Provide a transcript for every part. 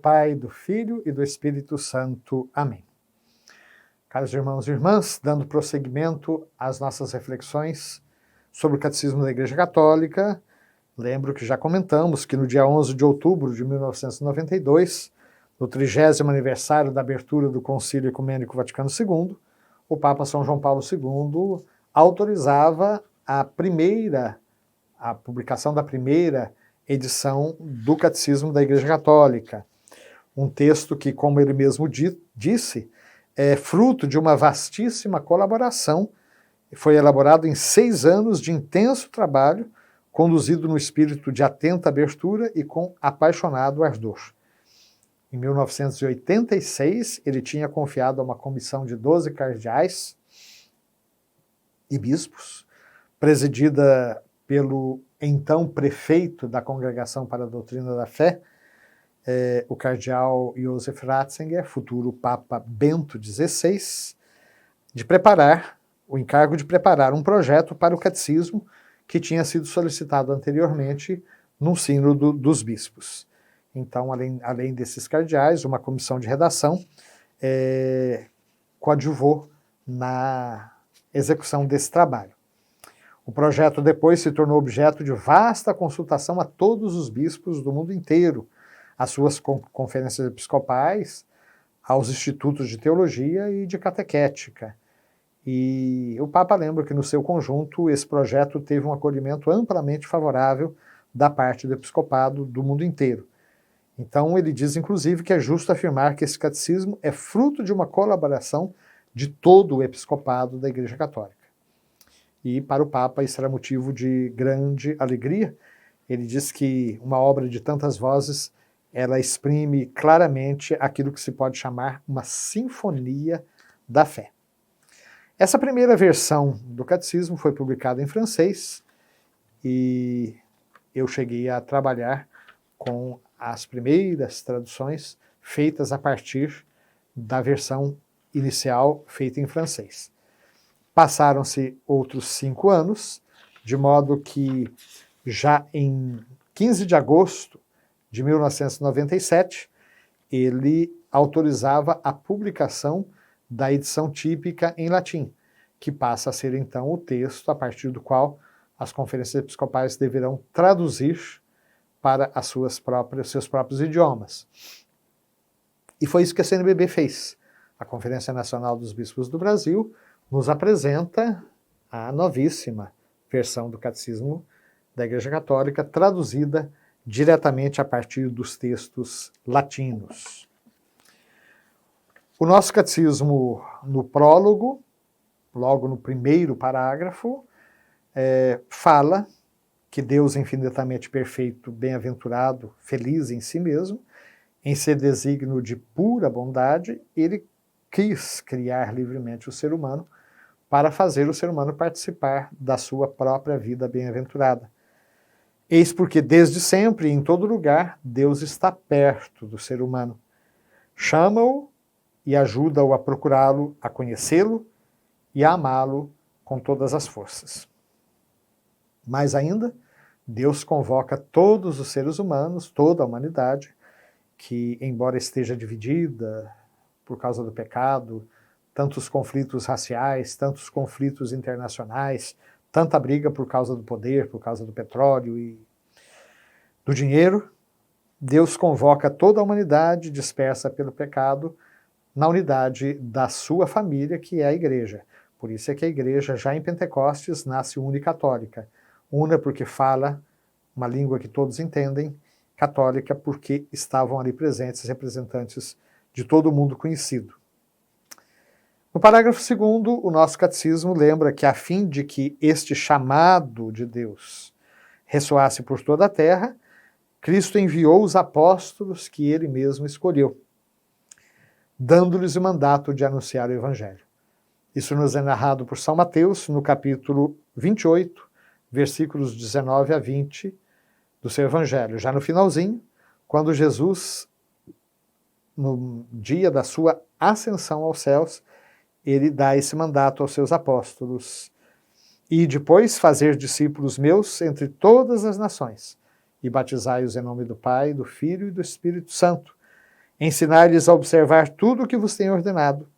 Pai, do Filho e do Espírito Santo. Amém. Caros irmãos e irmãs, dando prosseguimento às nossas reflexões sobre o Catecismo da Igreja Católica, lembro que já comentamos que no dia 11 de outubro de 1992, no 30º aniversário da abertura do Concílio Ecumênico Vaticano II, o Papa São João Paulo II autorizava a publicação da primeira edição do Catecismo da Igreja Católica. Um texto que, como ele mesmo disse, é fruto de uma vastíssima colaboração, foi elaborado em 6 anos de intenso trabalho, conduzido no espírito de atenta abertura e com apaixonado ardor. Em 1986, ele tinha confiado a uma comissão de 12 cardeais e bispos, presidida pelo então prefeito da Congregação para a Doutrina da Fé, o cardeal Josef Ratzinger, futuro Papa Bento XVI, o encargo de preparar um projeto para o catecismo que tinha sido solicitado anteriormente no sínodo dos bispos. Então, além desses cardeais, uma comissão de redação coadjuvou na execução desse trabalho. O projeto depois se tornou objeto de vasta consultação a todos os bispos do mundo inteiro, às suas conferências episcopais, aos institutos de teologia e de catequética. E o Papa lembra que no seu conjunto esse projeto teve um acolhimento amplamente favorável da parte do episcopado do mundo inteiro. Então ele diz inclusive que é justo afirmar que esse catecismo é fruto de uma colaboração de todo o episcopado da Igreja Católica. E para o Papa isso era motivo de grande alegria. Ele diz que uma obra de tantas vozes, ela exprime claramente aquilo que se pode chamar uma sinfonia da fé. Essa primeira versão do catecismo foi publicada em francês e eu cheguei a trabalhar com as primeiras traduções feitas a partir da versão inicial feita em francês. Passaram-se outros 5 anos, de modo que já em 15 de agosto de 1997, ele autorizava a publicação da edição típica em latim, que passa a ser então o texto a partir do qual as conferências episcopais deverão traduzir para seus próprios idiomas. E foi isso que a CNBB fez. A Conferência Nacional dos Bispos do Brasil nos apresenta a novíssima versão do Catecismo da Igreja Católica, traduzida diretamente a partir dos textos latinos. O nosso catecismo, no prólogo, logo no primeiro parágrafo, fala que Deus infinitamente perfeito, bem-aventurado, feliz em si mesmo, em seu desígnio de pura bondade, ele quis criar livremente o ser humano para fazer o ser humano participar da sua própria vida bem-aventurada. Eis porque desde sempre e em todo lugar Deus está perto do ser humano. Chama-o e ajuda-o a procurá-lo, a conhecê-lo e a amá-lo com todas as forças. Mais ainda, Deus convoca todos os seres humanos, toda a humanidade, que embora esteja dividida por causa do pecado, tantos conflitos raciais, tantos conflitos internacionais, tanta briga por causa do poder, por causa do petróleo e do dinheiro, Deus convoca toda a humanidade dispersa pelo pecado na unidade da sua família, que é a Igreja. Por isso é que a Igreja, já em Pentecostes, nasce unicatólica. Una porque fala uma língua que todos entendem, católica porque estavam ali presentes representantes de todo o mundo conhecido. No parágrafo 2º, o nosso catecismo lembra que a fim de que este chamado de Deus ressoasse por toda a terra, Cristo enviou os apóstolos que ele mesmo escolheu, dando-lhes o mandato de anunciar o Evangelho. Isso nos é narrado por São Mateus, no capítulo 28, versículos 19 a 20 do seu Evangelho. Já no finalzinho, quando Jesus, no dia da sua ascensão aos céus, ele dá esse mandato aos seus apóstolos. E depois fazer discípulos meus entre todas as nações, e batizai-os em nome do Pai, do Filho e do Espírito Santo, ensinar-lhes a observar tudo o que vos tenho ordenado.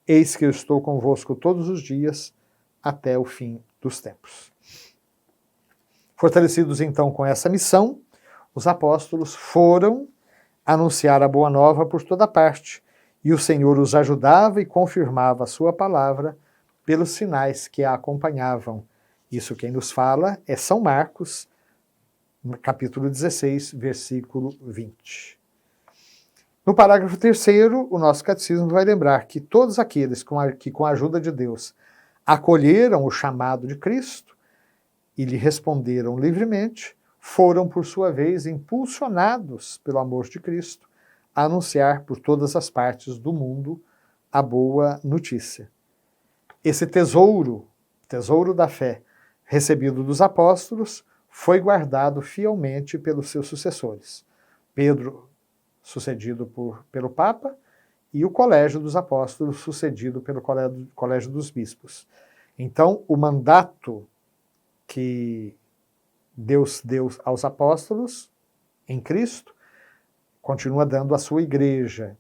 Eis que eu estou convosco todos os dias, até o fim dos tempos. Fortalecidos então com essa missão, os apóstolos foram anunciar a boa nova por toda parte, e o Senhor os ajudava e confirmava a sua palavra pelos sinais que a acompanhavam. Isso quem nos fala é São Marcos, capítulo 16, versículo 20. No parágrafo 3º, o nosso catecismo vai lembrar que todos aqueles que com a ajuda de Deus acolheram o chamado de Cristo e lhe responderam livremente, foram, por sua vez, impulsionados pelo amor de Cristo a anunciar por todas as partes do mundo a boa notícia. Esse tesouro da fé, recebido dos apóstolos, foi guardado fielmente pelos seus sucessores. Pedro, sucedido pelo Papa, e o Colégio dos Apóstolos, sucedido pelo Colégio dos Bispos. Então, o mandato que Deus deu aos apóstolos, em Cristo, continua dando à sua igreja.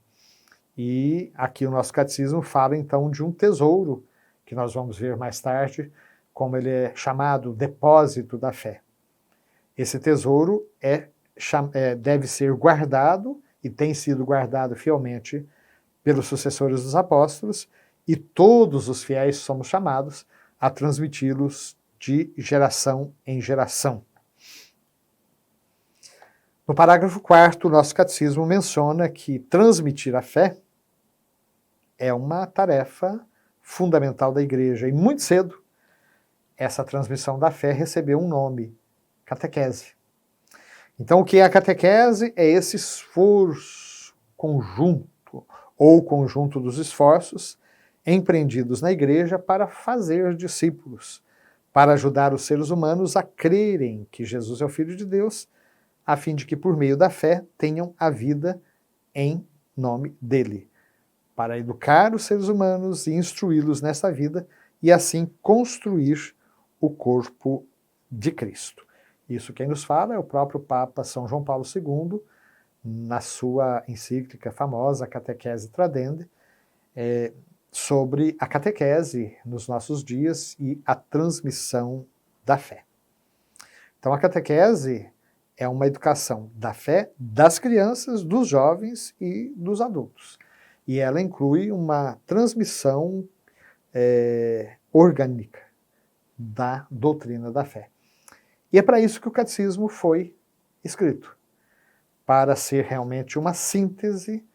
E aqui o nosso catecismo fala então de um tesouro, que nós vamos ver mais tarde, como ele é chamado depósito da fé. Esse tesouro deve ser guardado, e tem sido guardado fielmente pelos sucessores dos apóstolos, e todos os fiéis somos chamados a transmiti-los de geração em geração. No parágrafo 4º, o nosso catecismo menciona que transmitir a fé é uma tarefa fundamental da igreja, e muito cedo essa transmissão da fé recebeu um nome: catequese. Então, o que é a catequese? É esse esforço conjunto, ou conjunto dos esforços empreendidos na igreja para fazer discípulos, para ajudar os seres humanos a crerem que Jesus é o Filho de Deus, a fim de que, por meio da fé, tenham a vida em nome dele, para educar os seres humanos e instruí-los nessa vida, e assim construir o corpo de Cristo. Isso quem nos fala é o próprio Papa São João Paulo II, na sua encíclica famosa, Catequese Tradendae, sobre a catequese nos nossos dias e a transmissão da fé. Então a catequese é uma educação da fé das crianças, dos jovens e dos adultos. E ela inclui uma transmissão orgânica da doutrina da fé. E é para isso que o catecismo foi escrito, para ser realmente uma síntese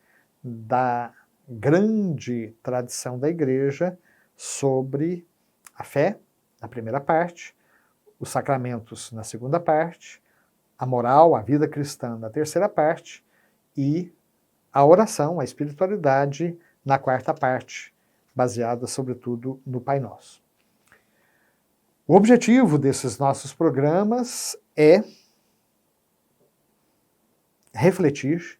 da grande tradição da igreja sobre a fé, na primeira parte, os sacramentos na segunda parte, a moral, a vida cristã na terceira parte, e a oração, a espiritualidade na quarta parte, baseada sobretudo no Pai Nosso. O objetivo desses nossos programas é refletir,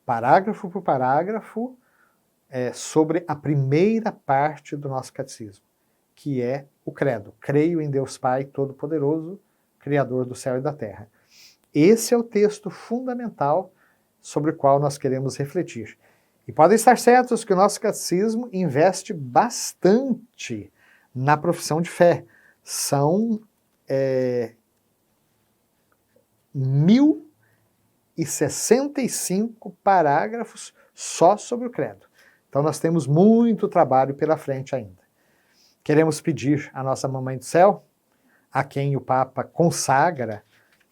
parágrafo por parágrafo, sobre a primeira parte do nosso catecismo, que é o credo. Creio em Deus Pai Todo-Poderoso, Criador do céu e da terra. Esse é o texto fundamental sobre o qual nós queremos refletir. E podem estar certos que o nosso catecismo investe bastante na profissão de fé. São 1065 parágrafos só sobre o credo. Então nós temos muito trabalho pela frente ainda. Queremos pedir à nossa Mamãe do Céu, a quem o Papa consagra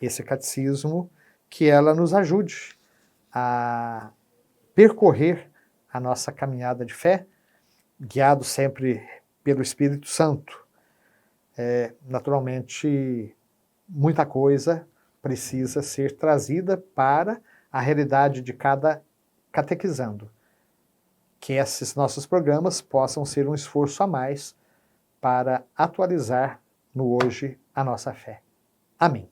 esse catecismo, que ela nos ajude a percorrer a nossa caminhada de fé, guiado sempre pelo Espírito Santo. Naturalmente, muita coisa precisa ser trazida para a realidade de cada catequizando. Que esses nossos programas possam ser um esforço a mais para atualizar no hoje a nossa fé. Amém.